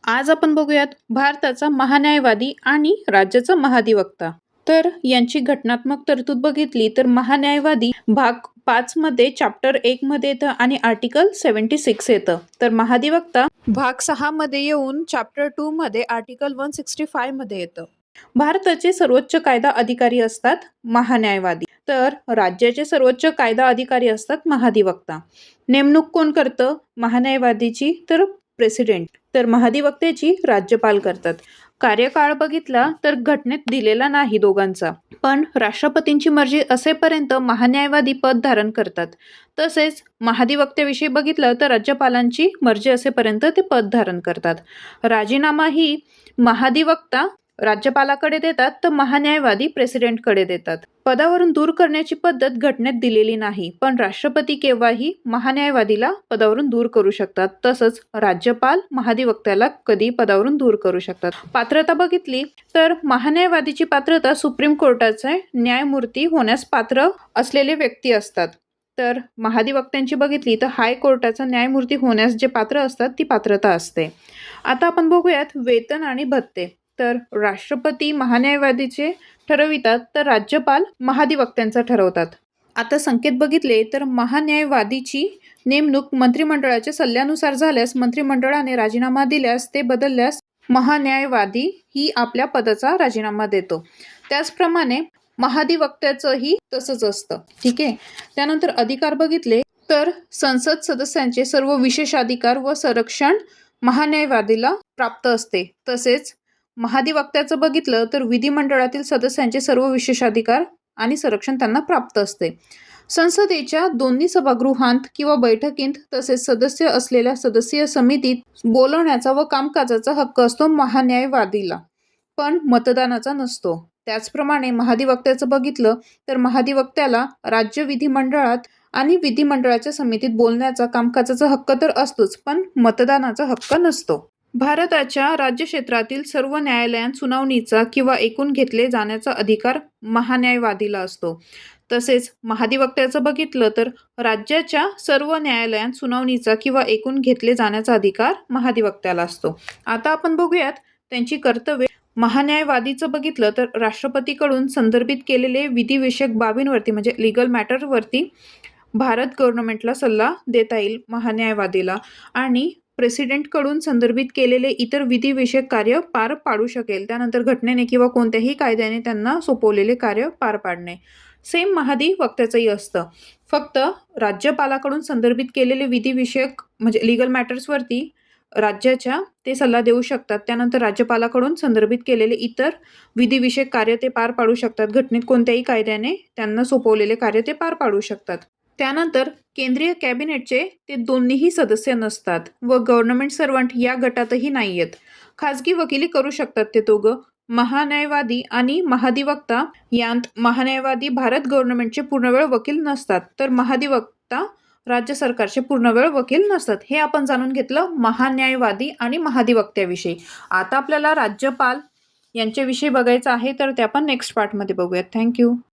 आज आपण बघूयात भारताचा महान्यायवादी आणि राज्याचा महाधिवक्ता. तर यांची घटनात्मक तरतूद बघितली तर महान्यायवादी भाग 5 मध्ये चॅप्टर 1 मध्ये येतं आणि आर्टिकल 76 येतं. तर महाधिवक्ता भाग 6 मध्ये येऊन चॅप्टर 2 मध्ये आर्टिकल 165 मध्ये येतं. भारताचे सर्वोच्च कायदा अधिकारी असतात महान्यायवादी, तर राज्याचे सर्वोच्च कायदा अधिकारी असतात महाधिवक्ता. नेमणूक कोण करतं महान्यायवादीची? तर प्रेसिडेंट. तर महाधिवक्त्याची राज्यपाल करतात. कार्यकाळ बघितला तर घटनेत दिलेला नाही दोघांचा, पण राष्ट्रपतींची मर्जी असेपर्यंत महान्यायवादी पद धारण करतात. तसेच महाधिवक्त्याविषयी बघितलं तर राज्यपालांची मर्जी असेपर्यंत ते पद धारण करतात. राजीनामा ही महाधिवक्ता राज्यपालाकडे देतात तर महान्यायवादी प्रेसिडेंटकडे देतात. पदावरून दूर करण्याची पद्धत घटनेत दिलेली नाही, पण राष्ट्रपती केव्हाही महान्यायवादीला पदावरून दूर करू शकतात. तसंच राज्यपाल महाधिवक्त्याला कधी पदावरून दूर करू शकतात. पात्रता बघितली तर महान्यायवादीची पात्रता सुप्रीम कोर्टाचे न्यायमूर्ती होण्यास पात्र असलेले व्यक्ती असतात. तर महाधिवक्त्यांची बघितली तर हायकोर्टाचा न्यायमूर्ती होण्यास जे पात्र असतात ती पात्रता असते. आता आपण बघूयात वेतन आणि भत्ते. तर राष्ट्रपती महान्यायवादीचे ठरवितात तर राज्यपाल महाधिवक्त्यांचा ठरवतात. आता संकेत बघितले तर महान्यायवादीची नेमणूक मंत्रिमंडळाच्या सल्ल्यानुसार झाल्यास, मंत्रिमंडळाने राजीनामा दिल्यास, ते बदलल्यास महान्यायवादी ही आपल्या पदाचा राजीनामा देतो. त्याचप्रमाणे महाधिवक्त्याचंही तसंच असतं. ठीक आहे. त्यानंतर अधिकार बघितले तर संसद सदस्यांचे सर्व विशेषाधिकार व संरक्षण महान्यायवादीला प्राप्त असते. तसेच महाधिवक्त्याचं बघितलं तर विधिमंडळातील सदस्यांचे सर्व विशेषाधिकार आणि संरक्षण त्यांना प्राप्त असते. संसदेच्या दोन्ही सभागृहांत किंवा बैठकीत तसेच सदस्य असलेल्या सदस्यीय समितीत बोलवण्याचा व कामकाजाचा हक्क असतो महान्यायवादीला, पण मतदानाचा नसतो. त्याचप्रमाणे महाधिवक्त्याचं बघितलं तर महाधिवक्त्याला राज्य विधिमंडळात आणि विधिमंडळाच्या समितीत बोलण्याचा कामकाजाचा हक्क तर असतोच, पण मतदानाचा हक्क नसतो. भारताच्या राज्यक्षेत्रातील सर्व न्यायालयांत सुनावणीचा किंवा ऐकून घेतले जाण्याचा अधिकार महान्यायवादीला असतो. तसेच महाधिवक्त्याचं बघितलं तर राज्याच्या सर्व न्यायालयांत सुनावणीचा किंवा ऐकून घेतले जाण्याचा अधिकार महाधिवक्त्याला असतो. आता आपण बघूयात त्यांची कर्तव्ये. महान्यायवादीचं बघितलं तर राष्ट्रपतीकडून संदर्भित केलेले विधिविषयक बाबींवरती म्हणजे लिगल मॅटरवरती भारत गव्हर्नमेंटला सल्ला देता येईल महान्यायवादीला, आणि प्रेसिडेंटकडून संदर्भित केलेले इतर विधिविषयक कार्य पार पाडू शकेल. त्यानंतर घटनेने किंवा कोणत्याही कायद्याने त्यांना सोपवलेले कार्य पार पाडणे. सेम महाधिवक्त्याचंही असतं. फक्त राज्यपालाकडून संदर्भित केलेले विधिविषयक म्हणजे लिगल मॅटर्सवरती राज्याच्या ते सल्ला देऊ शकतात. त्यानंतर राज्यपालाकडून संदर्भित केलेले इतर विधिविषयक कार्य ते पार पाडू शकतात. घटनेत कोणत्याही कायद्याने त्यांना सोपवलेले कार्य ते पार पाडू शकतात. त्यानंतर केंद्रीय कॅबिनेटचे ते दोन्हीही सदस्य नसतात व गव्हर्नमेंट सर्वंट या गटातही नाही आहेत. खाजगी वकिली करू शकतात ते दोघं. महान्यायवादी आणि महाधिवक्ता यांत महान्यायवादी भारत गव्हर्नमेंटचे पूर्णवेळ वकील नसतात, तर महाधिवक्ता राज्य सरकारचे पूर्णवेळ वकील नसतात. हे आपण जाणून घेतलं महान्यायवादी आणि महाधिवक्त्याविषयी. आता आपल्याला राज्यपाल यांच्याविषयी बघायचं आहे, तर ते आपण नेक्स्ट पार्टमध्ये बघूयात. थँक्यू.